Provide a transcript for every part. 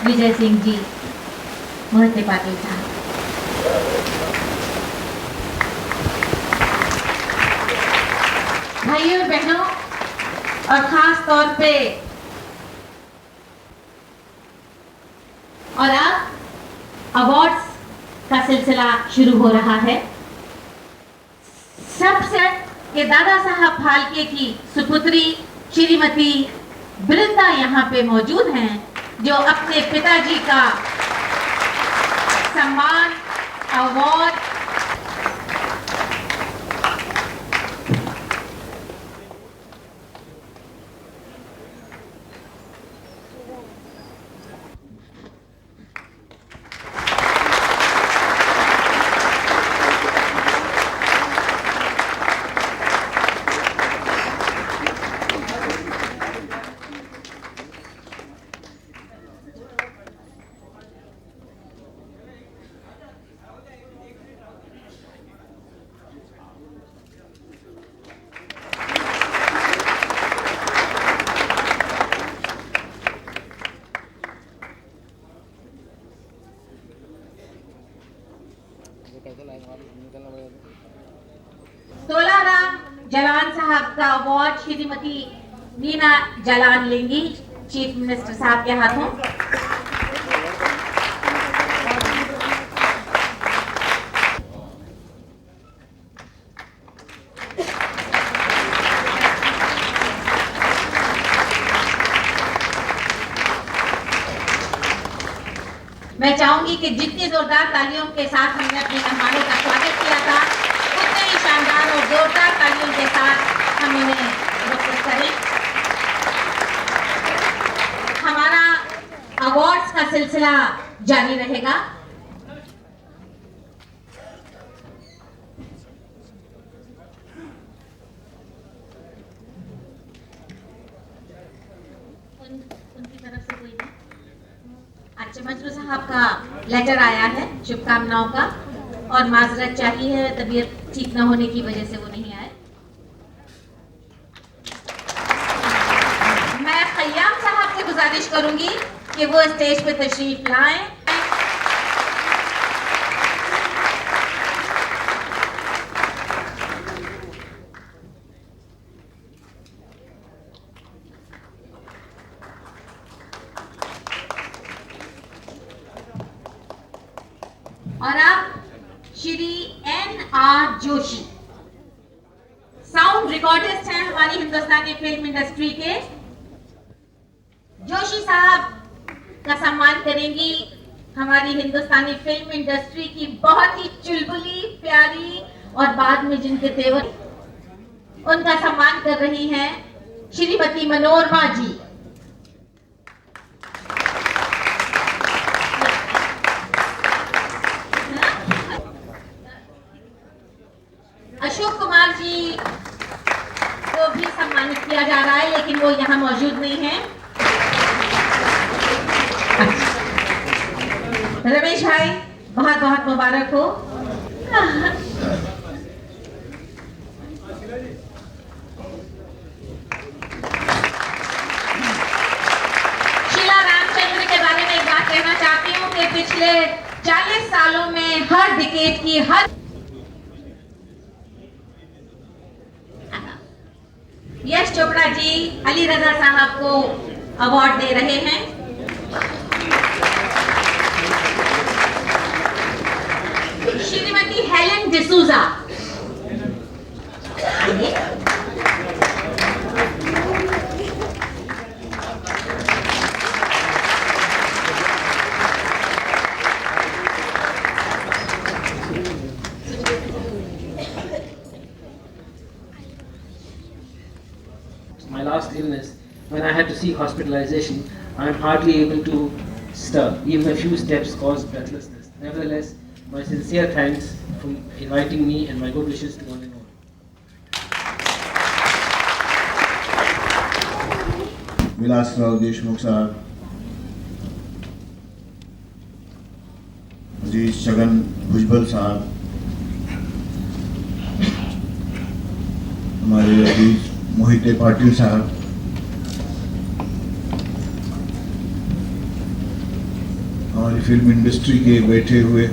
विजय सिंह जी मोहिते पाटिल साहब। भाइयों बहनों और खास तौर पे और अब अवार्ड्स का सिलसिला शुरू हो रहा है। सबसे के दादा साहब फाल्के की सुपुत्री श्रीमती वृंदा यहाँ पे मौजूद हैं, जो अपने पिताजी का सम्मान अवार्ड तोलाराम जलान साहब का अवार्ड श्रीमती नीना जलान लेंगी चीफ मिनिस्टर साहब के हाथों। मैं चाहूंगी कि जितनी जोरदार तालियों के साथ हमने अपने मेहमानों का स्वागत किया था, उतने ही शानदार और जोरदार तालियों के साथ हम इन्हें पुरस्कृत करें। हमारा अवार्ड्स का सिलसिला जारी रहेगा। उनकी तरफ से कोई नहीं। अच्छा, मजरू साहब का लेटर आया है शुभकामनाओं का, और माजरत चाहिए है, तबीयत ठीक न होने की वजह से वो नहीं आए। मैं खयाम साहब से गुजारिश करूंगी कि वो स्टेज पे तशरीफ लाएं। और अब Shri N.R. Joshi sound recordist हैं हमारी हिंदुस्तानी फिल्म इंडस्ट्री के। जोशी साहब का सम्मान करेंगी हमारी हिंदुस्तानी फिल्म इंडस्ट्री की बहुत ही चुलबुली प्यारी और बाद में जिनके तेवर, उनका सम्मान कर रही हैं श्रीमती मनोरमा जी। अशोक कुमार जी को भी सम्मानित किया जा रहा है, लेकिन वो यहाँ मौजूद नहीं है। रमेश भाई, बहुत बहुत मुबारक हो। शीला रामचंद्र के बारे में एक बात कहना चाहती हूँ कि पिछले 40 सालों में हर डिकेड की हर यश चोपड़ा जी अली रजा साहब को अवार्ड दे रहे हैं। Shrimati Helen D'Souza, my last illness, when I had to seek hospitalization, I am hardly able to stir. Even a few steps cause breathlessness. Nevertheless, my sincere thanks for inviting me and my good wishes to one and all. Vilasrao Deshmukh साहब, अजीज छगन भुजबल साहब, हमारे अजीज मोहिते पाटिल साहब, हमारी film industry के बैठे हुए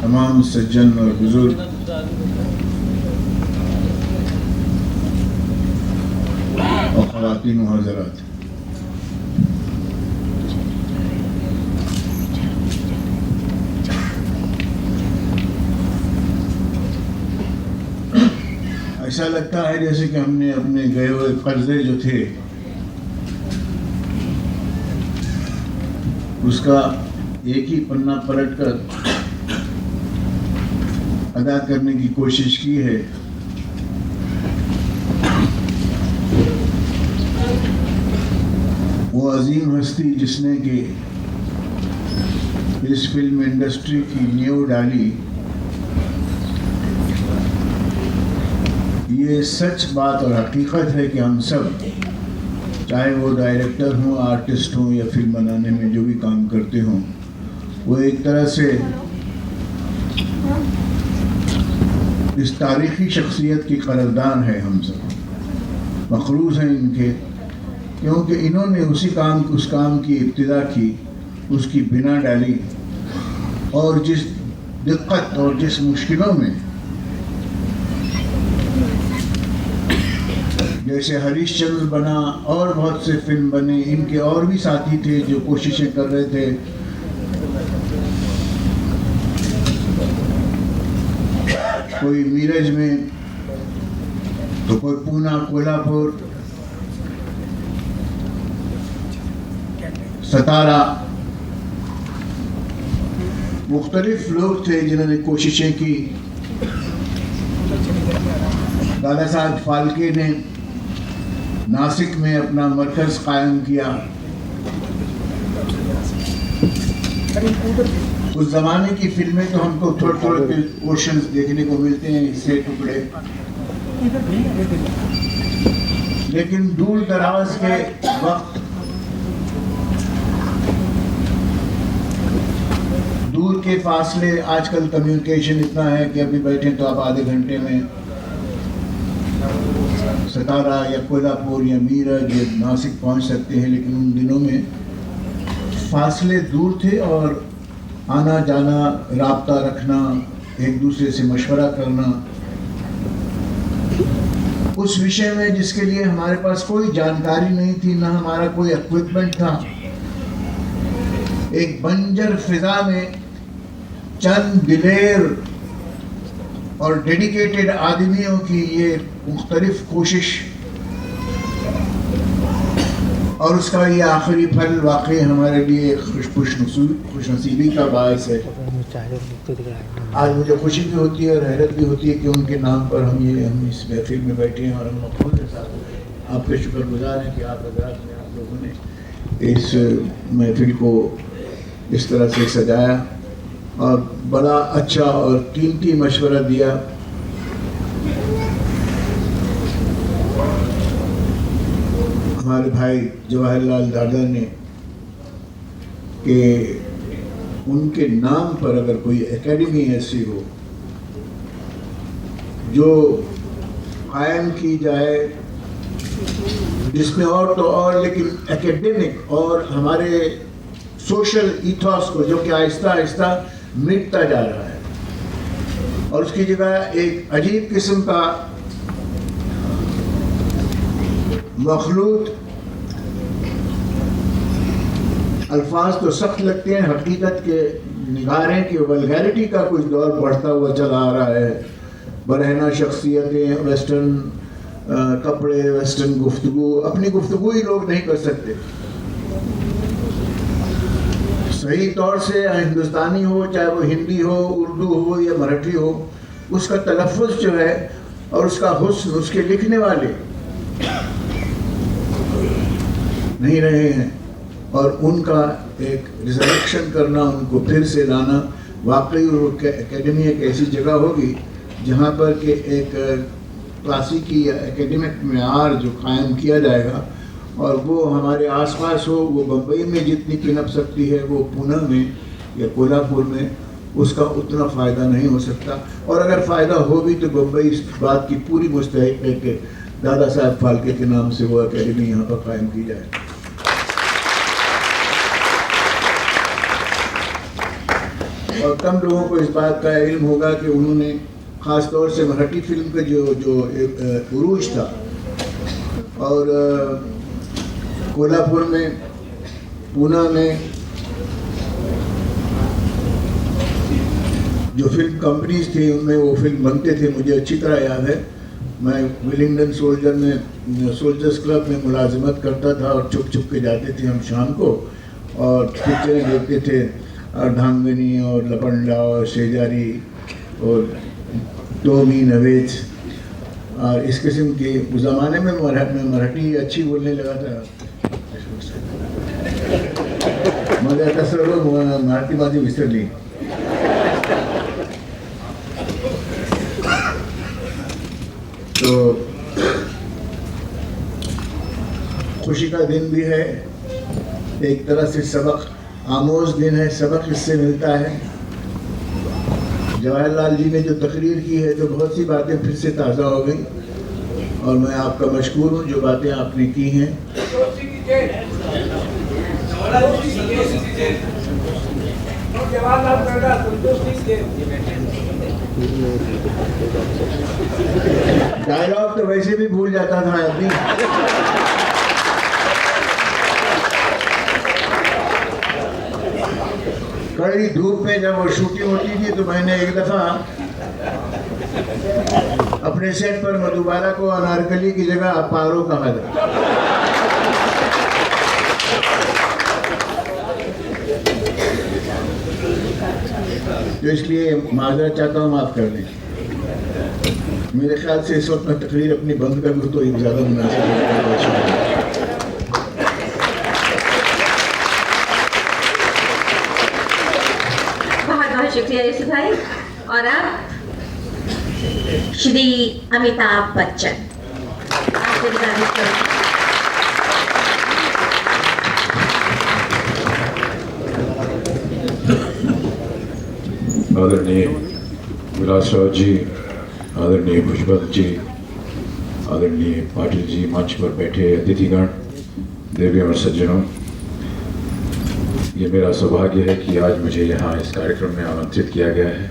तमाम सज्जन और बुजुर्ग, और ख़वातीन व हज़रात, ऐसा लगता है जैसे कि हमने अपने गए हुए कर्जे जो थे उसका एक ही पन्ना पलटकर अदा करने की कोशिश की है। वो अजीम हस्ती जिसने कि इस फिल्म इंडस्ट्री की नींव डाली, ये सच बात और हकीकत है कि हम सब, चाहे वो डायरेक्टर हों, आर्टिस्ट हों या फिल्म बनाने में जो भी काम करते हों, वो एक तरह से इस तारीख़ी शख्सियत की कदरदान है। हम सब मखरूज हैं इनके, क्योंकि इन्होंने उस काम की इब्तिदा की, उसकी बिना डाली, और जिस दिक्कत और जिस मुश्किलों में, जैसे हरीशचंद्र बना और बहुत से फिल्म बने, इनके और भी साथी थे जो कोशिशें कर रहे थे। कोई मीरज में तो कोई पूना, कोल्हापुर, सतारा, मुख्तलिफ लोग थे जिन्होंने कोशिशें की। दादा साहब फाल्के ने नासिक में अपना मरकज़ कायम किया। उस ज़माने की फिल्में तो हमको थोड़े थोड़े पोर्शंस देखने को मिलते हैं, इससे टुकड़े, लेकिन दूर दराज के वक्त, दूर के फासले, आजकल कम्युनिकेशन इतना है कि अभी बैठे तो आप आधे घंटे में सतारा या कोल्हापुर या मीरज या नासिक पहुंच सकते हैं, लेकिन उन दिनों में फासले दूर थे और आना जाना, राब्ता रखना, एक दूसरे से मशवरा करना, उस विषय में जिसके लिए हमारे पास कोई जानकारी नहीं थी, ना हमारा कोई इक्विपमेंट था, एक बंजर फिजा में चंद दिलेर और डेडिकेटेड आदमियों की ये मुख्तलिफ कोशिश और उसका ये आखिरी फल वाकई हमारे लिए खुशनसीबी का बायस है। आज मुझे खुशी भी होती है और हैरत भी होती है कि उनके नाम पर हम इस महफिल में बैठे हैं, और हम मखलूक के साथ आपके शुक्रगुजार हैं कि आप लोगों ने इस महफिल को इस तरह से सजाया और बड़ा अच्छा और कीमती मशवरा दिया। हमारे भाई जवाहरलाल दादा ने कि उनके नाम पर अगर कोई एकेडमी ऐसी हो जो कायम की जाए, जिसमें और तो और, लेकिन एकेडमिक और हमारे सोशल ईथॉस को, जो कि आहिस्ता आहिस्ता मिटता जा रहा है, और उसकी जगह एक अजीब किस्म का मखलूत, अल्फाज तो सख्त लगते हैं, हकीकत के निगारें कि वल्गैरिटी का कुछ दौर बढ़ता हुआ चला आ रहा है। बरहना शख्सियतें, वेस्टर्न कपड़े, वेस्टर्न गुफ्तगू, अपनी गुफ्तगू ही लोग नहीं कर सकते सही तौर से। हिंदुस्तानी हो, चाहे वो हिंदी हो, उर्दू हो या मराठी हो, उसका तलफ़्फ़ुज़ जो है और उसका हुस्न, उसके लिखने वाले नहीं रहे हैं, और उनका एक रिजरेक्शन करना, उनको फिर से लाना, वाकई वो एकेडमी एक ऐसी जगह होगी जहाँ पर कि एक क्लासिकी या एकेडमिक मेयार जो कायम किया जाएगा, और वो हमारे आसपास हो। वो बम्बई में जितनी किनप सकती है वो पुणे में या कोल्हापुर में उसका उतना फ़ायदा नहीं हो सकता, और अगर फ़ायदा हो भी तो बम्बई इस बात की पूरी मुस्तहिक है कि दादा साहब फाल्के के नाम से वो एकेडमी यहाँ पर कायम की जाए। और कम लोगों को इस बात का इल्म होगा कि उन्होंने ख़ास तौर से मराठी फिल्म का जो एक उरूज था, और कोल्हापुर में, पूना में जो फिल्म कंपनीज थी उनमें वो फिल्म बनते थे। मुझे अच्छी तरह याद है, मैं विलिंगडन सोल्जर्स क्लब में मुलाजिमत करता था और छुप छुप के जाते थे हम शाम को, और पिक्चरें देखते थे, अर्धांगनी और लपंडा और शेजारी और टोमी नवेज और इस किस्म की। उस ज़माने में मराठी अच्छी बोलने लगा था, मग आता सर्व मराठी माझी विसरली। तो खुशी का दिन भी है, एक तरह से सबक आमोज दिन है, सबक इससे मिलता है। जवाहरलाल जी ने जो तकरीर की है तो बहुत सी बातें फिर से ताज़ा हो गई, और मैं आपका मशकूर हूँ जो बातें आपने की हैं। डायलॉग तो वैसे भी भूल जाता था आदमी। कड़ी धूप में जब वो शूटिंग होती थी तो मैंने एक दफा अपने सेट पर मधुबाला को अनारकली की जगह पारो कहा था। तो इसलिए माजरा चाहता हूँ, माफ कर दें। मेरे ख्याल से इस वक्त मैं तकरीर अपनी बंद कर दूँ तो एक ज़्यादा मुनासिब है। बहुत बहुत शुक्रिया यूसुफ भाई। और अब श्री अमिताभ बच्चन, आपसे गुजारिश करूं। आदरणीय विलास राव जी, आदरणीय भुजबल जी, आदरणीय पाटिल जी, मंच पर बैठे अतिथिगण, देवियों और सज्जनों, ये मेरा सौभाग्य है कि आज मुझे यहाँ इस कार्यक्रम में आमंत्रित किया गया है।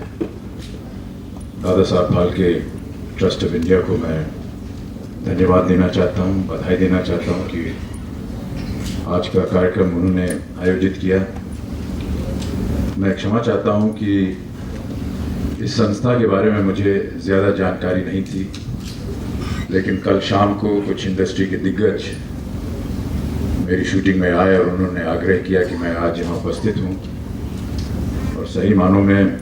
Dada Saheb Phalke trust of India को मैं धन्यवाद देना चाहता हूँ, बधाई देना चाहता हूँ कि आज का कार्यक्रम उन्होंने आयोजित किया। मैं क्षमा चाहता हूँ कि इस संस्था के बारे में मुझे ज़्यादा जानकारी नहीं थी, लेकिन कल शाम को कुछ इंडस्ट्री के दिग्गज मेरी शूटिंग में आए और उन्होंने आग्रह किया कि मैं आज यहाँ उपस्थित हूँ, और सही मानों में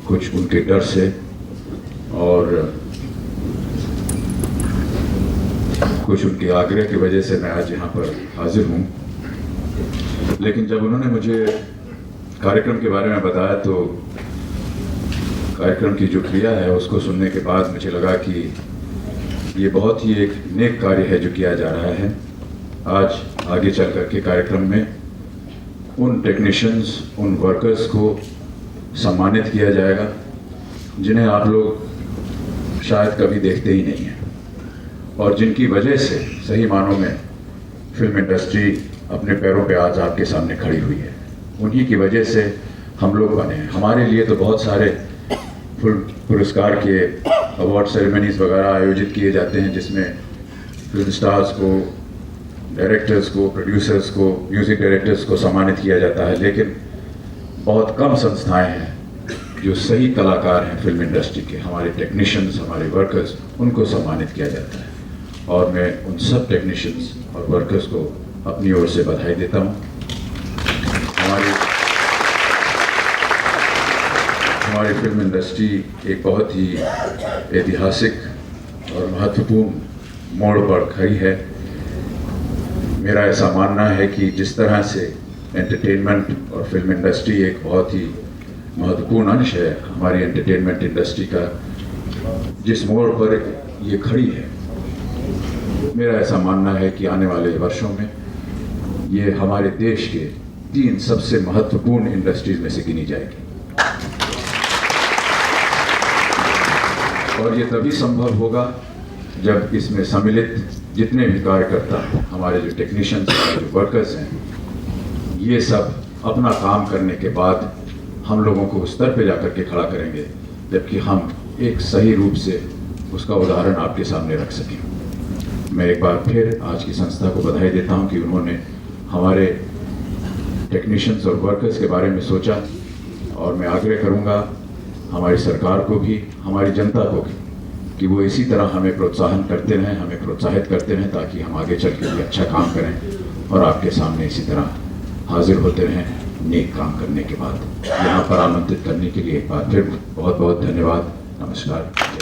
कुछ उनके डर से और कुछ उनके आग्रह की वजह से मैं आज यहाँ पर हाजिर हूँ। लेकिन जब उन्होंने मुझे कार्यक्रम के बारे में बताया तो कार्यक्रम की जो क्रिया है उसको सुनने के बाद मुझे लगा कि ये बहुत ही एक नेक कार्य है जो किया जा रहा है। आज आगे चल कर के कार्यक्रम में उन टेक्नीशियंस, उन वर्कर्स को सम्मानित किया जाएगा जिन्हें आप लोग शायद कभी देखते ही नहीं हैं, और जिनकी वजह से सही मानों में फिल्म इंडस्ट्री अपने पैरों पे आज आपके सामने खड़ी हुई है। उन्हीं की वजह से हम लोग बने हैं। हमारे लिए तो बहुत सारे पुरस्कार के अवार्ड सेरेमनीज वगैरह आयोजित किए जाते हैं जिसमें फिल्म स्टार्स को, डायरेक्टर्स को, प्रोड्यूसर्स को, म्यूज़िक डायरेक्टर्स को सम्मानित किया जाता है, लेकिन बहुत कम संस्थाएं हैं जो सही कलाकार हैं फिल्म इंडस्ट्री के, हमारे टेक्नीशियंस, हमारे वर्कर्स, उनको सम्मानित किया जाता है। और मैं उन सब टेक्नीशियंस और वर्कर्स को अपनी ओर से बधाई देता हूँ। हमारी फिल्म इंडस्ट्री एक बहुत ही ऐतिहासिक और महत्वपूर्ण मोड़ पर खड़ी है। मेरा ऐसा मानना है कि जिस तरह से एंटरटेनमेंट और फिल्म इंडस्ट्री एक बहुत ही महत्वपूर्ण अंश है हमारी एंटरटेनमेंट इंडस्ट्री का, जिस मोड़ पर ये खड़ी है, मेरा ऐसा मानना है कि आने वाले वर्षों में ये हमारे देश के 3 सबसे महत्वपूर्ण इंडस्ट्रीज में से गिनी जाएगी। और ये तभी संभव होगा जब इसमें सम्मिलित जितने भी कार्यकर्ता हैं, हमारे जो टेक्नीशियंस, हमारे जो वर्कर्स हैं, ये सब अपना काम करने के बाद हम लोगों को उस स्तर पे जाकर के खड़ा करेंगे जबकि हम एक सही रूप से उसका उदाहरण आपके सामने रख सकें। मैं एक बार फिर आज की संस्था को बधाई देता हूं कि उन्होंने हमारे टेक्नीशियंस और वर्कर्स के बारे में सोचा, और मैं आग्रह करूंगा हमारी सरकार को भी, हमारी जनता को भी, कि वो इसी तरह हमें प्रोत्साहन करते रहें, हमें प्रोत्साहित करते रहें, ताकि हम आगे चल के भी अच्छा काम करें और आपके सामने इसी तरह हाजिर होते रहें नेक काम करने के बाद। यहाँ पर आमंत्रित करने के लिए एक बार फिर बहुत बहुत धन्यवाद। नमस्कार।